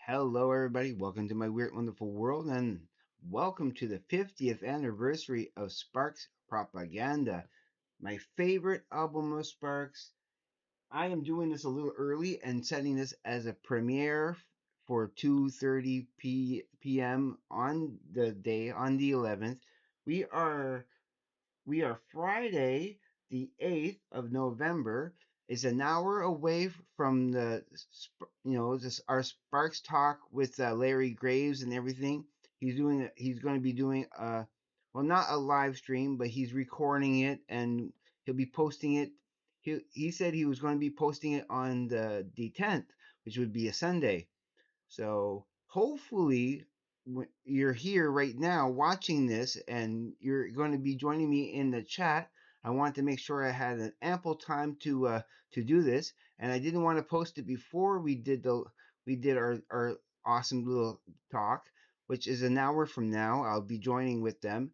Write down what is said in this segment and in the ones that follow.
Hello, everybody. Welcome to my weird, wonderful world, and welcome to the 50th anniversary of Sparks Propaganda, my favorite album of Sparks. I am doing this a little early and setting this as a premiere for 2:30 p.m. on the day on the 11th. We are we are Friday, the 8th of November. Is an hour away from this our Sparks talk with Larry Graves and everything. He's going to be doing well, not a live stream, but he's recording it and he'll be posting it. He said he was going to be posting it on the 10th, which would be a Sunday. So hopefully, you're here right now watching this and you're going to be joining me in the chat. I want to make sure I had an ample time to do this, and I didn't want to post it before we did our awesome little talk, which is an hour from now. I'll be joining with them,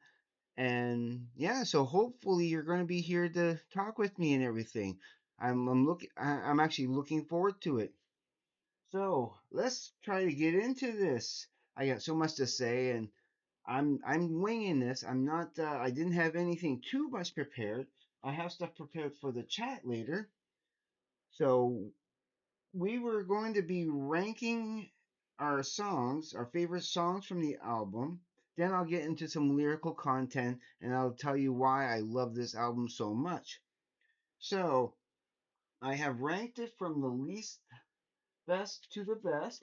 and yeah, so hopefully you're going to be here to talk with me and everything. I'm actually looking forward to it. So let's try to get into this. I got so much to say, and I'm winging this. I'm not. I didn't have anything too much prepared. I have stuff prepared for the chat later. So we were going to be ranking our songs, our favorite songs from the album. Then I'll get into some lyrical content, and I'll tell you why I love this album so much. So I have ranked it from the least best to the best.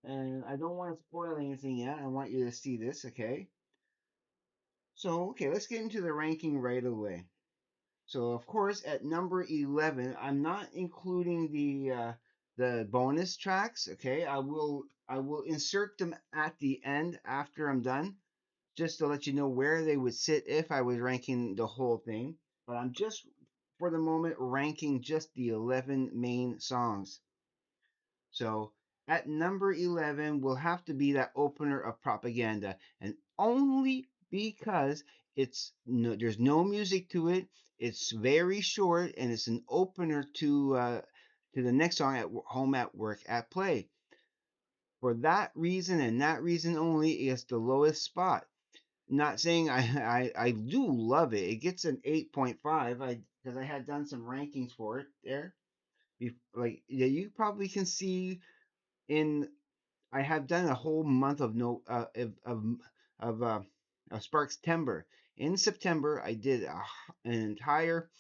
And I don't want to spoil anything yet. I want you to see this, okay? So, okay, let's get into the ranking right away. So, of course, at number 11, I'm not including the bonus tracks, okay? I will insert them at the end after I'm done, just to let you know where they would sit if I was ranking the whole thing. But I'm just for the moment ranking just the 11 main songs. So at number 11 will have to be that opener of Propaganda, and only because there's no music to it. It's very short, and it's an opener to the next song, at Home, at Work, at Play. For that reason and that reason only, it's the lowest spot. Not saying I do love it. It gets an 8.5. Because I had done some rankings for it there. Like, yeah, you probably can see in I have done a whole month of no of Sparks Timber. In September, I did an entire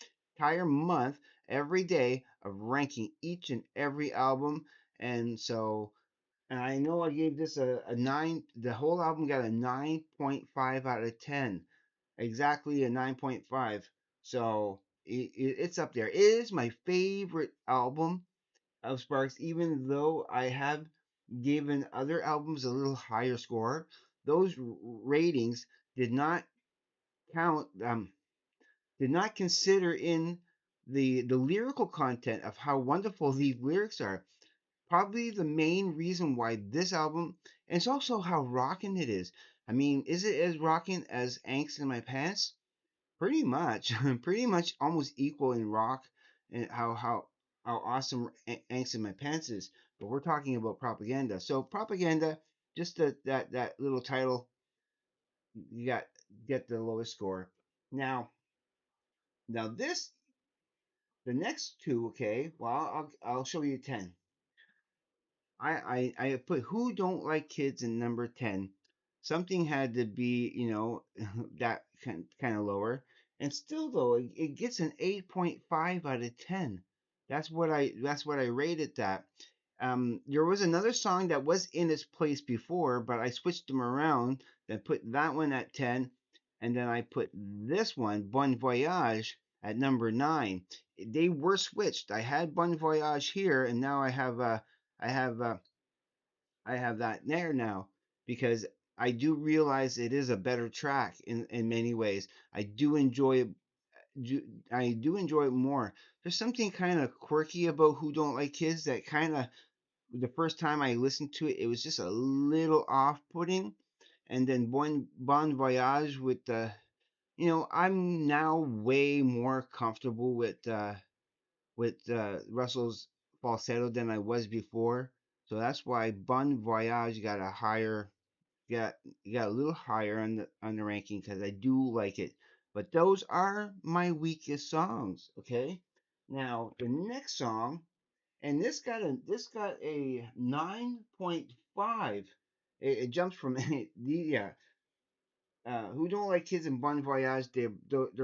month every day of ranking each and every album, and so and I know I gave this a nine. The whole album got a 9.5 out of 10, exactly a 9.5. So it's up there. It is my favorite album of Sparks, even though I have given other albums a little higher score. Those ratings did not count, did not consider in the lyrical content of how wonderful these lyrics are. Probably the main reason why this album, and it's also how rockin' it is. I mean, is it as rockin' as Angst in My Pants? Pretty much, pretty much almost equal in rock and how awesome Angst in My Pants is. But we're talking about Propaganda. So Propaganda, just that little title, you got get the lowest score. Now now this the next two, okay. Well, I'll show you 10. I put Who Don't Like Kids in number 10. Something had to be, that kind of lower. And still though, it gets an 8.5 out of 10. That's what I rated that. There was another song that was in its place before, but I switched them around, then put that one at 10, and then I put this one, Bon Voyage, at number 9. They were switched. I had Bon Voyage here, and now I have uh, I have that there now because I do realize it is a better track in many ways. I do enjoy it. I do enjoy it more. There's something kind of quirky about Who Don't Like Kids that kind of the first time I listened to it, it was just a little off-putting. And then Bon Voyage with I'm now way more comfortable with Russell's falsetto than I was before. So that's why Bon Voyage got a higher got got a little higher on the ranking because I do like it. But those are my weakest songs. Okay. Now the next song, and this got a 9.5. It jumps from who don't like kids in Bon Voyage, they're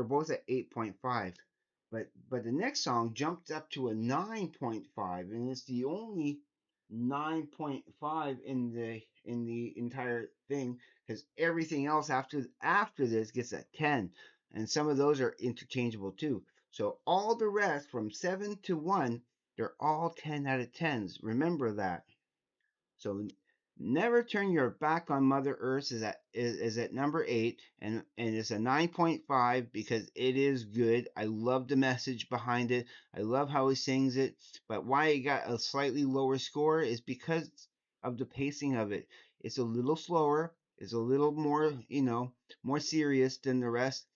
both at 8.5. But the next song jumped up to a 9.5, and it's the only 9.5 in the entire thing because everything else after this gets a 10, and some of those are interchangeable too. So all the rest from 7 to 1, they're all 10 out of 10s. Remember that. So Never Turn Your Back on Mother Earth is at number 8, and it's a 9.5 because it is good. I love the message behind it. I love how he sings it. But why it got a slightly lower score is because of the pacing of it. It's a little slower. It's a little more, more serious than the rest.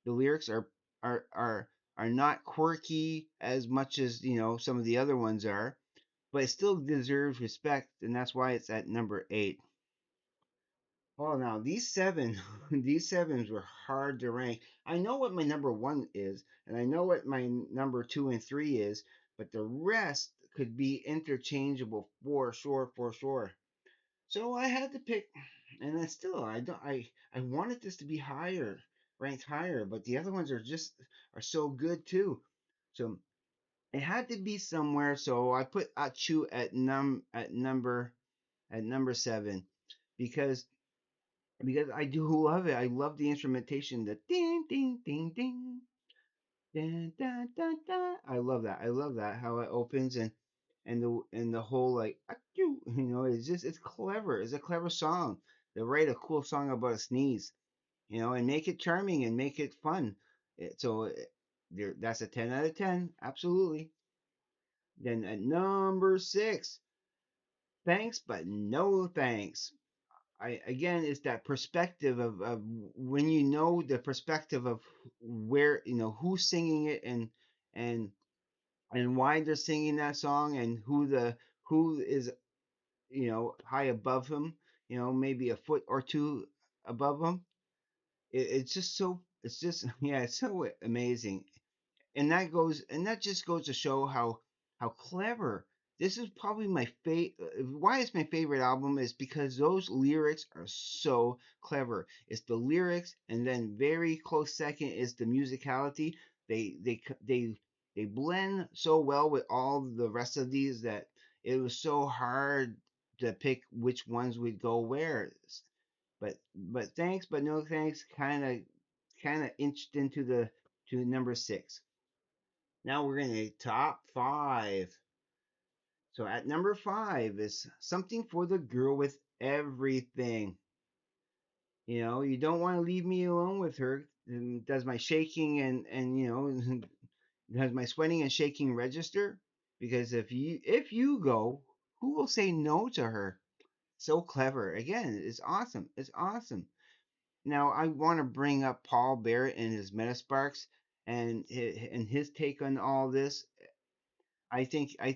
The lyrics are are are not quirky as much as, some of the other ones are, but it still deserves respect, and that's why it's at number 8. Oh, now these seven, these sevens were hard to rank. I know what my number one is, and I know what my number two and three is, but the rest could be interchangeable for sure, for sure. So I had to pick, and then still, I don't, I wanted this to be higher, ranked higher, but the other ones are so good too. So it had to be somewhere, so I put Achu at number 7 because I do love it. I love the instrumentation, the ding ding ding ding, dun, dun, dun, dun. I love that. I love that how it opens and the whole like Achoo, it's clever. It's a clever song. They write a cool song about a sneeze, and make it charming and make it fun. That's a 10 out of 10. Absolutely. Then at number 6, thanks, but no thanks. Again, it's that perspective of when you know the perspective of where, who's singing it and and why they're singing that song and who is, high above him, maybe a foot or two above him. It's just yeah, it's so amazing, and that just goes to show how clever this is. Probably my favorite. Why it's my favorite album is because those lyrics are so clever. It's the lyrics, and then very close second is the musicality. They blend so well with all the rest of these that it was so hard to pick which ones would go where. But thanks, but no thanks. Kind of inched into the to number 6. Now we're going to top 5. So at number 5 is Something for the Girl with Everything. You don't want to leave me alone with her. Does my shaking and does my sweating and shaking register? Because if you go, who will say no to her? So clever. Again, it's awesome. It's awesome. Now I want to bring up Paul Barrett and his Metasparks and his take on all this. I think I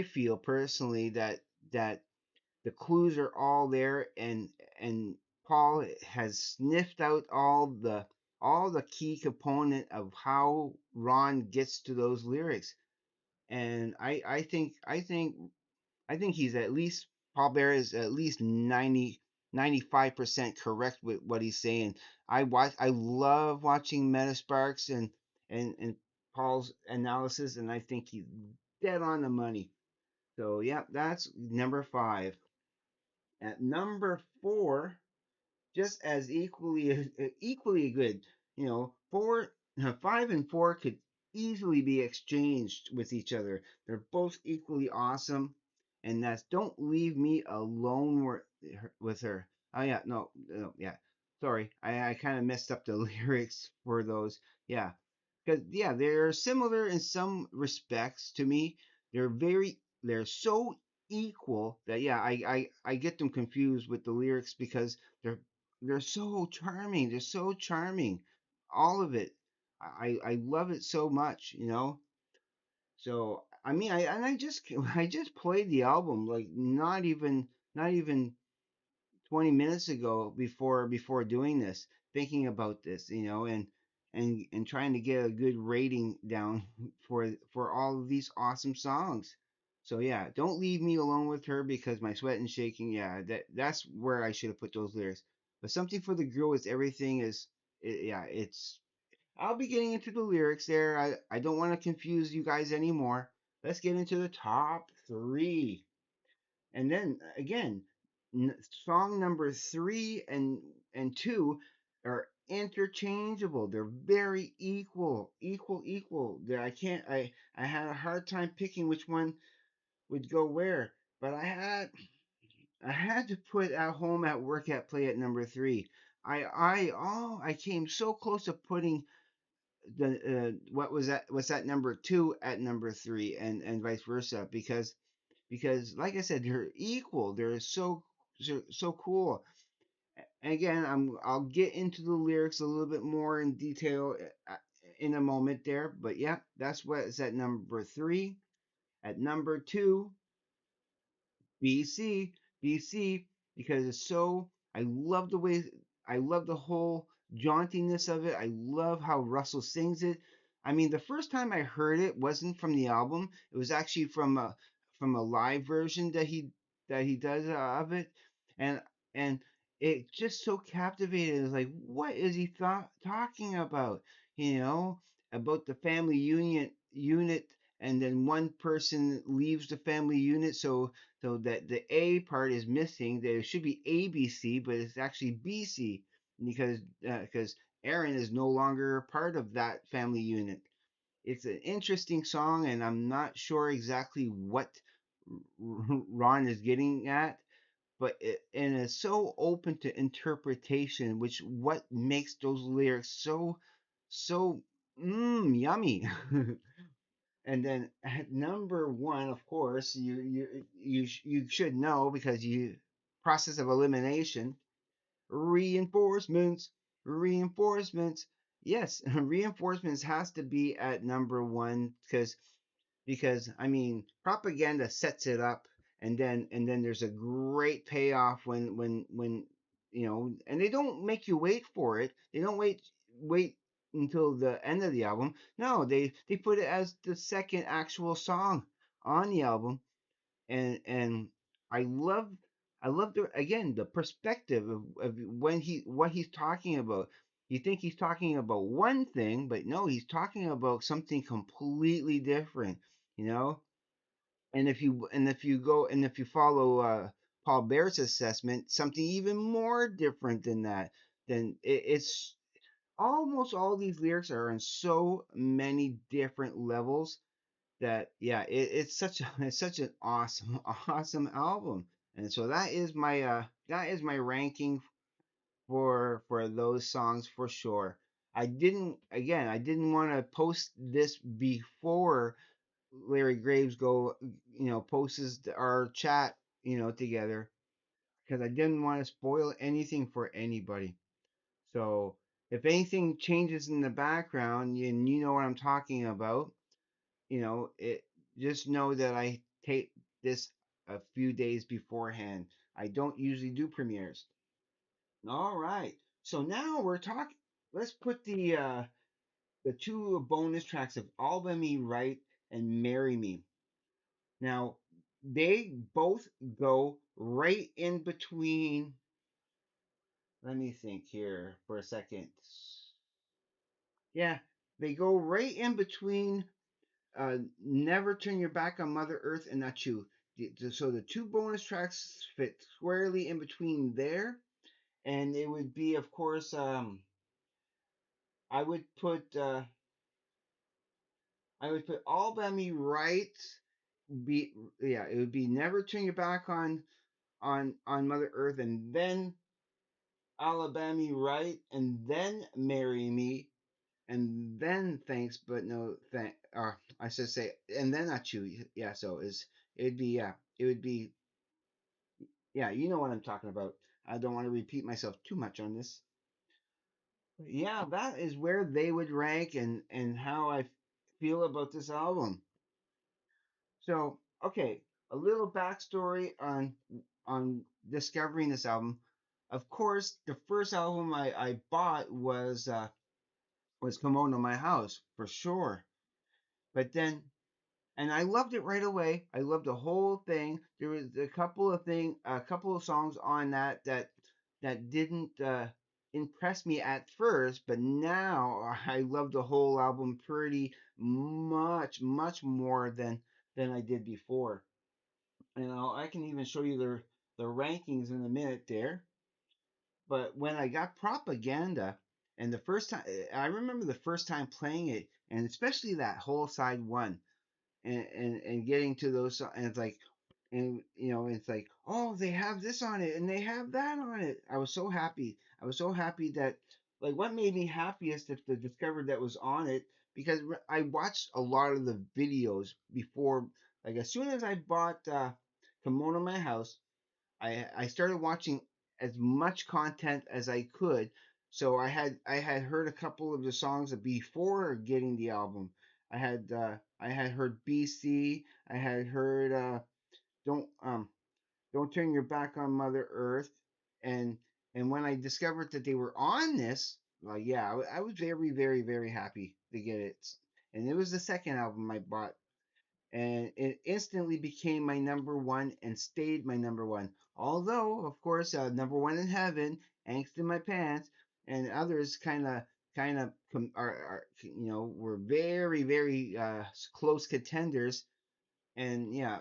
feel personally that the clues are all there, and Paul has sniffed out all the key component of how Ron gets to those lyrics. And I think he's at least Paul Bear is at least 95% correct with what he's saying. I love watching Metasparks and Paul's analysis, and I think he's dead on the money. So yeah, that's number 5. At number 4, just as equally good. 5 and 4 could easily be exchanged with each other. They're both equally awesome, and that's Don't Leave Me Alone with Her. Oh yeah, no, no, yeah. Sorry, I kind of messed up the lyrics for those. Yeah, because yeah, they're similar in some respects to me. They're so equal that yeah, I get them confused with the lyrics because they're so charming. They're so charming. All of it. I love it so much. So I mean, I just I just played the album like not even 20 minutes ago before doing this, thinking about this, and trying to get a good rating down for all of these awesome songs. So yeah, don't leave me alone with her because my sweat and shaking. Yeah, that's where I should have put those lyrics. But something for the girl with everything is, yeah, it's. I'll be getting into the lyrics there. I don't want to confuse you guys anymore. Let's get into the top three. And then again, song number three and two are interchangeable. They're very equal. I can't. I had a hard time picking which one would go where, but I had to put at home, at work, at play at number three. I came so close to putting the what's that number two at number three, and vice versa, because like I said, they're equal. They're so cool. And again, I'll get into the lyrics a little bit more in detail in a moment there. But yeah, that's what is at number three. At number two, BC, BC, because it's so. I love the way. I love the whole jauntiness of it. I love how Russell sings it. I mean, the first time I heard it wasn't from the album. It was actually from a live version that he does of it, and and it just so captivated. It's like, what is he talking about? You know, about the family unit, and then one person leaves the family unit, so that the A part is missing. There should be ABC, but it's actually BC because Aaron is no longer a part of that family unit. It's an interesting song, and I'm not sure exactly what Ron is getting at, and it's so open to interpretation, which what makes those lyrics so yummy. And then at number one, of course, you should know because you process of elimination, reinforcements, reinforcements. Yes, reinforcements has to be at number one because I mean propaganda sets it up, and then there's a great payoff when and they don't make you wait for it. They don't wait until the end of the album. No, they put it as the second actual song on the album, and I love I love the perspective of when he what he's talking about. You think he's talking about one thing, but no, he's talking about something completely different, you know. And if you follow Paul Bear's assessment, something even more different than that. Then it's almost all these lyrics are on so many different levels that yeah, it's such an awesome awesome album. And so that is my ranking for those songs for sure. I didn't want to post this before Larry Graves posts our chat together, because I didn't want to spoil anything for anybody. So if anything changes in the background and you know what I'm talking about, it just know that I take this a few days beforehand. I don't usually do premieres. All right. So now we're talking. Let's put the two bonus tracks of All By Me Right and Marry Me. Now they both go right in between. Let me think here for a second. Yeah, they go right in between Never Turn Your Back on Mother Earth and Not You. So the two bonus tracks fit squarely in between there, and it would be, of course, I would put All By Me Right. Be Yeah, it would be Never Turn Your Back on Mother Earth, and then Alabama Right, and then Marry Me, and then Thanks But No Thank. I should say, and then Not You. Yeah, so it'd be yeah, it would be yeah, you know what I'm talking about. I don't want to repeat myself too much on this. But yeah, that is where they would rank, and how I feel about this album. So, okay, a little backstory on discovering this album. Of course, the first album I bought was Kimono My House for sure. But then and I loved it right away. I loved the whole thing. There was a couple of songs on that didn't impress me at first, but now I love the whole album pretty much more than I did before. And I can even show you the rankings in a minute there. But when I got Propaganda, and the first time I remember the first time playing it, and especially that whole side one and getting to those and it's like and it's like, oh, they have this on it and they have that on it. I was so happy. I was so happy that, like, what made me happiest if the discovered that was on it, because I watched a lot of the videos before. Like, as soon as I bought Kimono My House, I started watching as much content as I could. So I had heard a couple of the songs before getting the album. I had heard BC. I had heard don't don't turn your back on Mother Earth, and and when I discovered that they were on this, well, yeah, I was very happy to get it. And it was the second album I bought, and it instantly became my number one and stayed my number one. Although, of course, number one in heaven, angst in my pants, and others kind of are were very close contenders. And yeah,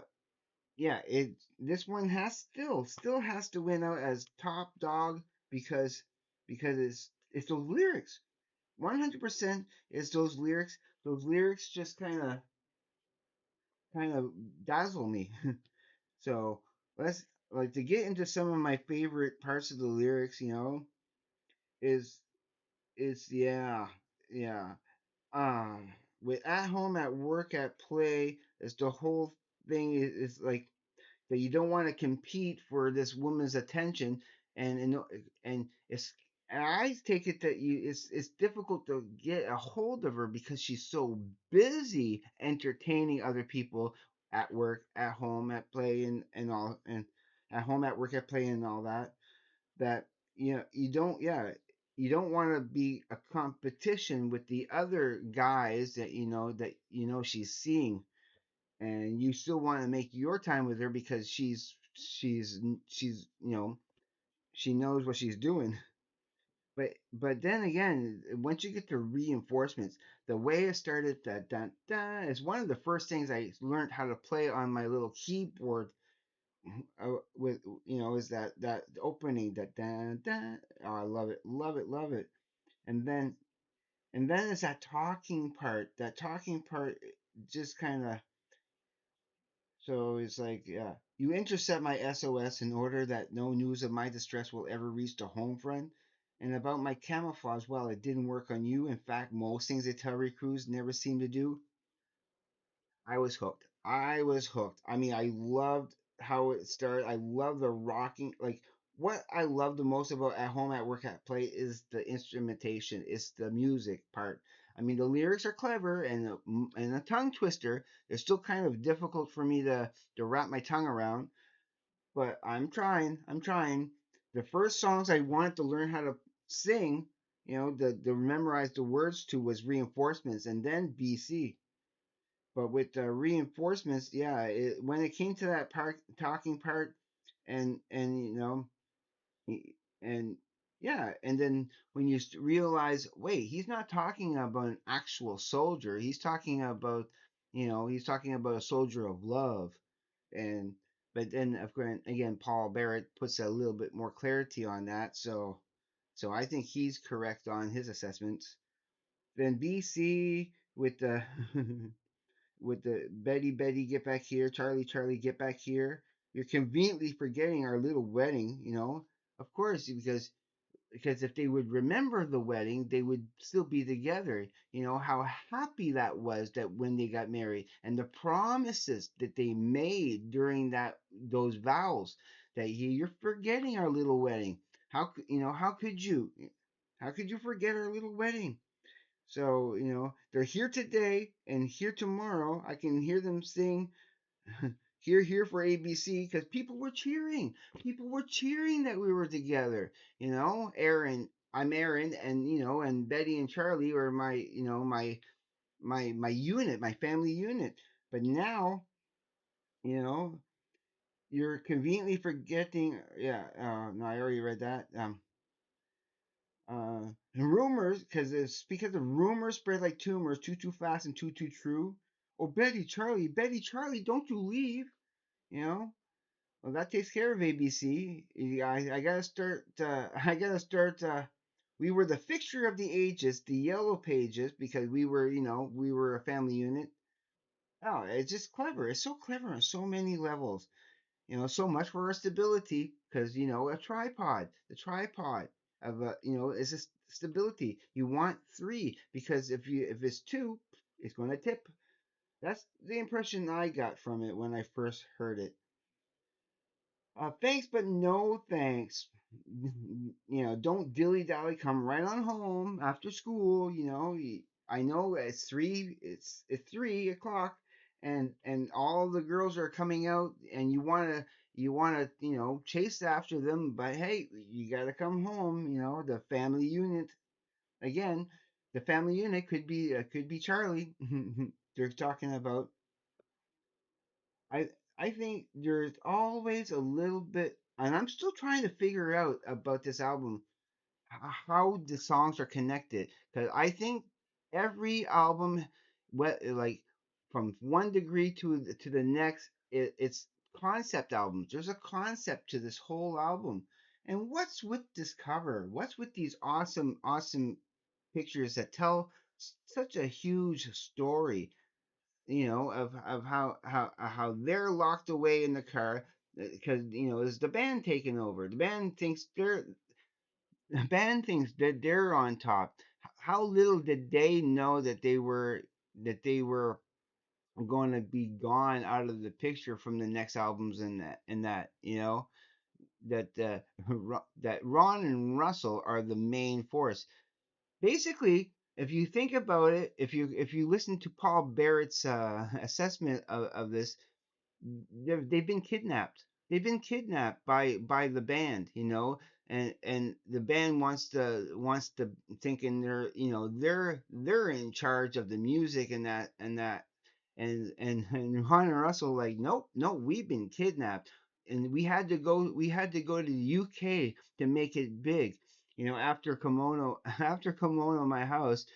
yeah, it this one has still has to win out as top dog because it's those lyrics. 100% is those lyrics. Those lyrics just kind of dazzle me. So let's like to get into some of my favorite parts of the lyrics. Is yeah, yeah. Um, with at home, at work, at play, is the whole thing is like that you don't want to compete for this woman's attention, and it's and I take it that it's difficult to get a hold of her because she's so busy entertaining other people at work, at home, at play, and all, and at home, at work, at play, and all that you don't want to be a competition with the other guys that she's seeing, and you still want to make your time with her because she's she knows what she's doing. But then again, once you get to reinforcements, the way it started, that dun, dun, is one of the first things I learned how to play on my little keyboard. With is that opening, that dun, dun. Oh, I love it, love it, love it. And then and then it's that talking part. That talking part just kind of, so it's like, yeah, you intercept my SOS in order that no news of my distress will ever reach the home front. And about my camouflage, well, it didn't work on you. In fact, most things they tell recruits never seem to do. I was hooked. I was hooked. I mean, I loved how it started. I love the rocking. Like, what I love the most about At Home, At Work, At Play is the instrumentation. It's the music part. I mean, the lyrics are clever and a tongue twister. They're still kind of difficult for me to wrap my tongue around, but I'm trying. I'm trying. The first songs I wanted to learn how to sing, the memorize the words to, was Reinforcements, and then BC. But with the reinforcements, yeah, when it came to that part, talking part, and and yeah, and then when you realize, wait, he's not talking about an actual soldier. He's talking about a soldier of love, and but then of course again, Paul Barrett puts a little bit more clarity on that. So I think he's correct on his assessments. Then BC with the with the Betty, Betty, get back here, Charlie, Charlie, get back here. You're conveniently forgetting our little wedding, Of course, because if they would remember the wedding, they would still be together. You know how happy that was, that when they got married, and the promises that they made during those vows, that you're forgetting our little wedding. How could you forget our little wedding? So, they're here today and here tomorrow. I can hear them sing, Here for ABC because people were cheering. People were cheering that we were together. Aaron, I'm Aaron, and and Betty and Charlie were my unit, my family unit. But now, you know, you're conveniently forgetting. Yeah, no, I already read that. Rumors, because of rumors spread like tumors, too fast and too true. Oh, Betty, Charlie, don't you leave? You know. Well, that takes care of ABC. I gotta start. I gotta start. We were the fixture of the ages, the yellow pages, because we were a family unit. Oh, it's just clever. It's so clever on so many levels. So much for our stability, because a tripod, the tripod of is a stability. You want three because if it's two, it's going to tip. That's the impression I got from it when I first heard it. Thanks, but no thanks. Don't dilly dally. Come right on home after school. I know it's 3 o'clock, and all the girls are coming out, and you wanna chase after them. But hey, you gotta come home. The family unit again. The family unit could be Charlie. They're talking about. I I think there's always a little bit, and I'm still trying to figure out about this album how the songs are connected. Because I think every album, like from 1 degree to the next, it's concept albums. There's a concept to this whole album. And what's with this cover? What's with these awesome pictures that tell such a huge story? Of how they're locked away in the car because it's the band taking over. The band thinks that they're on top. How little did they know that they were going to be gone out of the picture from the next albums and that that that Ron and Russell are the main force. Basically, if you think about it, if you listen to Paul Barrett's assessment of this, they've been kidnapped. They've been kidnapped by the band, and the band wants to thinking they're in charge of the music and that and Ron and Russell like nope, no, we've been kidnapped, and we had to go to the UK to make it big. After Kimono after Kimono My House,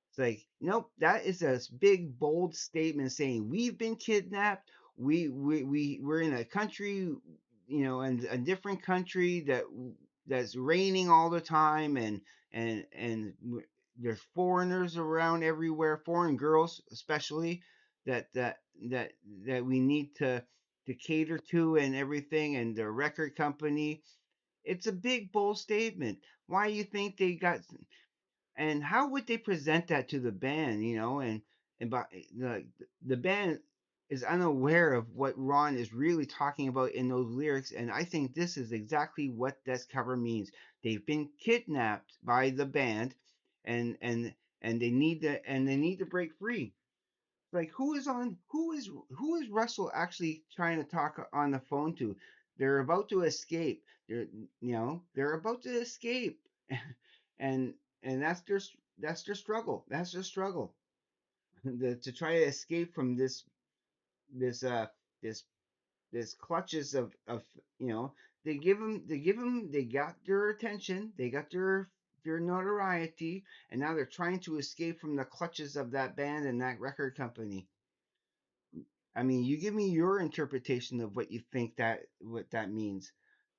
it's like, nope, that is a big, bold statement saying we've been kidnapped. We're in a country, and a different country that's raining all the time, and there's foreigners around everywhere, foreign girls especially, that that that that we need to cater to and everything, and the record company. It's a big, bold statement. Why you think they got and how would they present that to the band, and by the band is unaware of what Ron is really talking about in those lyrics, and I think this is exactly what this cover means. They've been kidnapped by the band, and and and they need to break free. Like who is Russell actually trying to talk on the phone to? They're about to escape. They're about to escape, and and that's their struggle. That's their struggle. To try to escape from this this this clutches of you know they got their attention, they got their notoriety, and now they're trying to escape from the clutches of that band and that record company. I mean, you give me your interpretation of what you think what that means,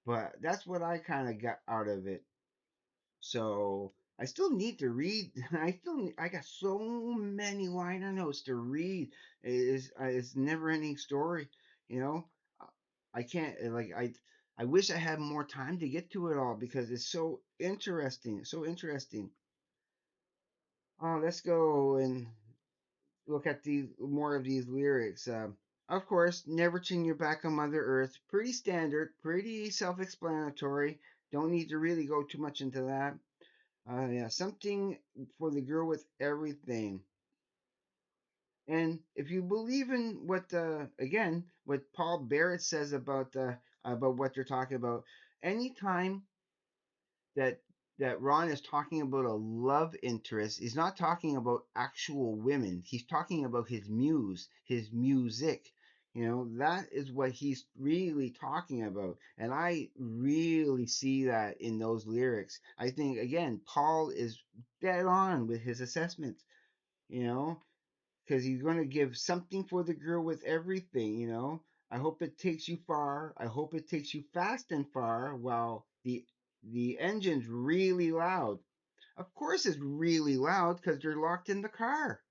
but that's what I kind of got out of it. So I still need to read. I got so many liner notes to read. It's never ending story, you know. Uh, I can't like I wish I had more time to get to it all because it's so interesting. So interesting. Oh, let's go and look at these more of these lyrics. Of course, never turn your back on Mother Earth. Pretty standard, pretty self-explanatory. Don't need to really go too much into that. Yeah, something for the girl with everything. And if you believe in what again what Paul Barrett says about what they're talking about, anytime that Ron is talking about a love interest, he's not talking about actual women. He's talking about his muse, his music. That is what he's really talking about. And I really see that in those lyrics. I think, again, Paul is dead on with his assessment, you know, because he's going to give something for the girl with everything. I hope it takes you far. I hope it takes you fast and far while the engine's really loud. Of course it's really loud because you're locked in the car.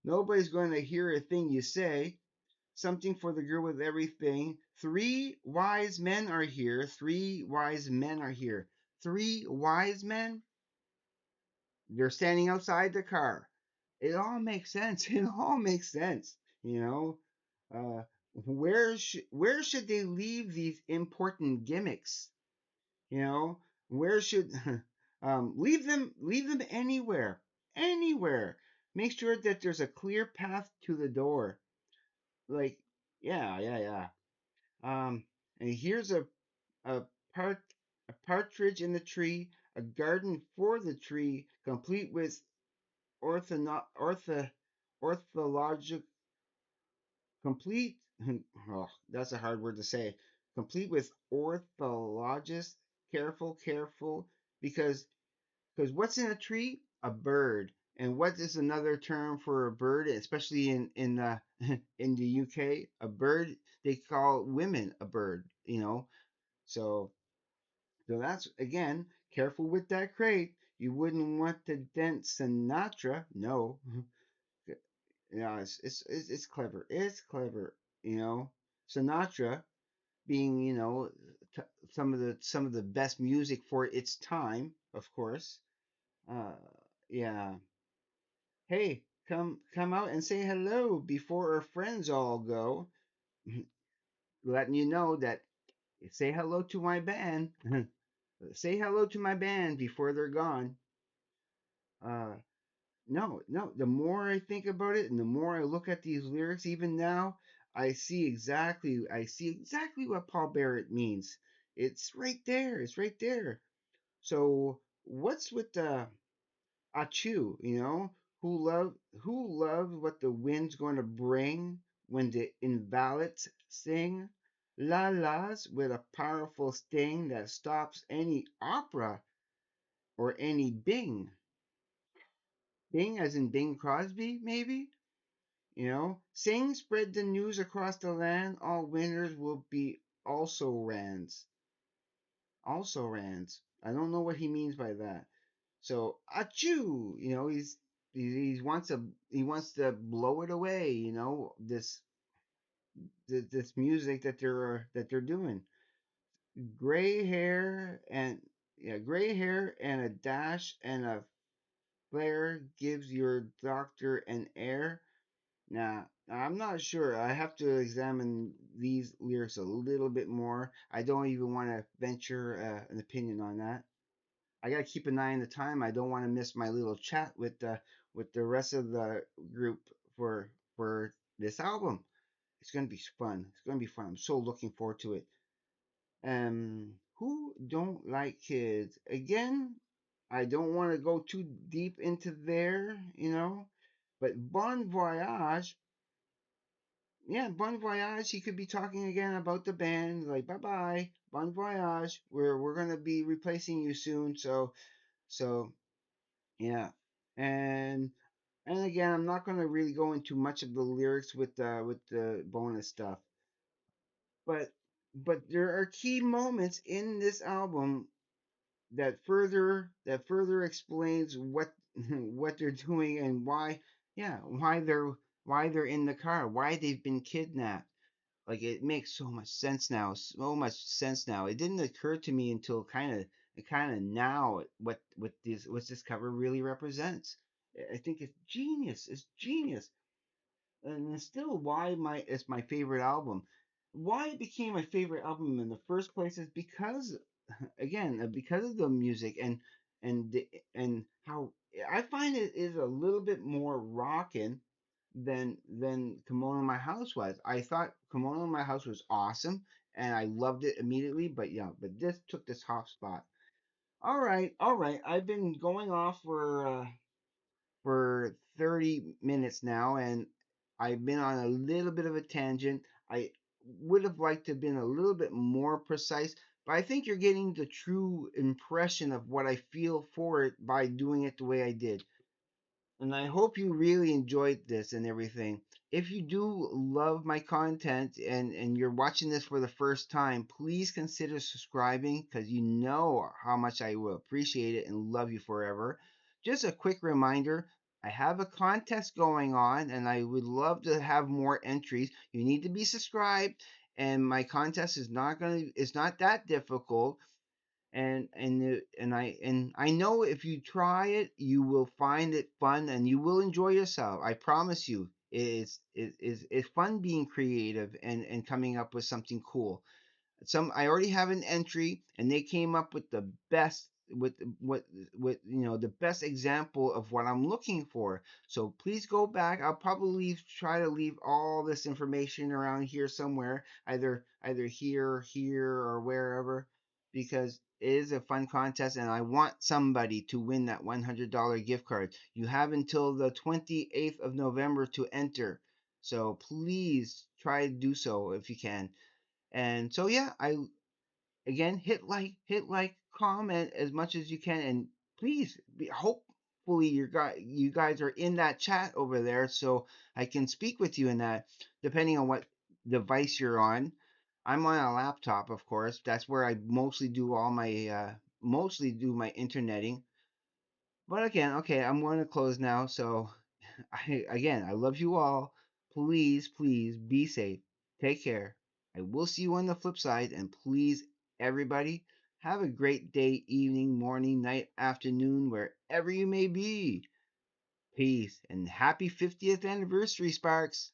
Nobody's going to hear a thing you say. Something for the girl with everything. Three wise men are here. Three wise men are here. Three wise men? They're standing outside the car. It all makes sense. It all makes sense. You know, where should they leave these important gimmicks? You know, where should leave them anywhere. Make sure that there's a clear path to the door. Like, yeah, yeah, yeah. Um, and here's a part a partridge in the tree, a garden for the tree, complete with orthono- ortho orthologic complete oh, that's a hard word to say. Complete with orthologist, careful, because what's in a tree? A bird. And what is another term for a bird, especially in in the UK? A bird, they call women a bird. So that's again, careful with that crate. You wouldn't want to dent Sinatra. No. Yeah, it's clever. It's clever. You know, Sinatra being t- some of the best music for its time, of course. Uh, yeah. Hey, come out and say hello before our friends all go. Letting you know that say hello to my band. Say hello to my band before they're gone. Uh, No, no. The more I think about it, and the more I look at these lyrics, even now, I see exactly what Paul Barrett means. It's right there. It's right there. So what's with the Achu? Who love what the wind's going to bring when the invalids sing? La la's with a powerful sting that stops any opera or any Bing. Bing as in Bing Crosby, maybe? Sing, spread the news across the land. All winners will be also Rands. Also Rands. I don't know what he means by that. So, achoo! He wants to blow it away. This music that they're doing. Gray hair and yeah, gray hair and a dash and a flare gives your doctor an air. Now, I'm not sure. I have to examine these lyrics a little bit more. I don't even want to venture an opinion on that. I gotta keep an eye on the time. I don't want to miss my little chat with the rest of the group for this album. It's gonna be fun. It's gonna be fun. I'm so looking forward to it. Who don't like kids? Again, I don't want to go too deep into there. But Bon Voyage, yeah, Bon Voyage. He could be talking again about the band, like bye bye, Bon Voyage. We're gonna be replacing you soon. So yeah, and and again, I'm not gonna really go into much of the lyrics with the bonus stuff, but there are key moments in this album that further explains what what they're doing and why, yeah, why they're in the car, why they've been kidnapped. Like it makes so much sense now, so much sense now. It didn't occur to me until kind of now what this cover really represents. I think it's genius. It's genius, and it's still why it's my favorite album. Why it became my favorite album in the first place is because, again, because of the music, and how I find it is a little bit more rockin' than Kimono in My House was. I thought Kimono in My House was awesome and I loved it immediately, but yeah, but this took this top spot. All right, all right. I've been going off for 30 minutes now, and I've been on a little bit of a tangent. I would have liked to have been a little bit more precise, but I think you're getting the true impression of what I feel for it by doing it the way I did. And I hope you really enjoyed this and everything. If you do love my content and you're watching this for the first time, please consider subscribing because you know how much I will appreciate it and love you forever. Just a quick reminder, I have a contest going on and I would love to have more entries. You need to be subscribed and my contest is not going to it's not that difficult and I know if you try it, you will find it fun and you will enjoy yourself. I promise you. It's fun being creative and coming up with something cool. Some I already have an entry and they came up with the best with the best example of what I'm looking for. So please go back. I'll probably try to leave all this information around here somewhere, either here or wherever, because it is a fun contest and I want somebody to win that $100 gift card. You have until the 28th of November to enter. So please try to do so if you can. And so yeah, I again hit like, comment as much as you can, and please hopefully you guys are in that chat over there, so I can speak with you in that, depending on what device you're on. I'm on a laptop, of course. That's where I mostly do my interneting. But again, okay, I'm going to close now. So I love you all. Please, please be safe. Take care. I will see you on the flip side. And please, everybody, have a great day, evening, morning, night, afternoon, wherever you may be. Peace and happy 50th anniversary, Sparks.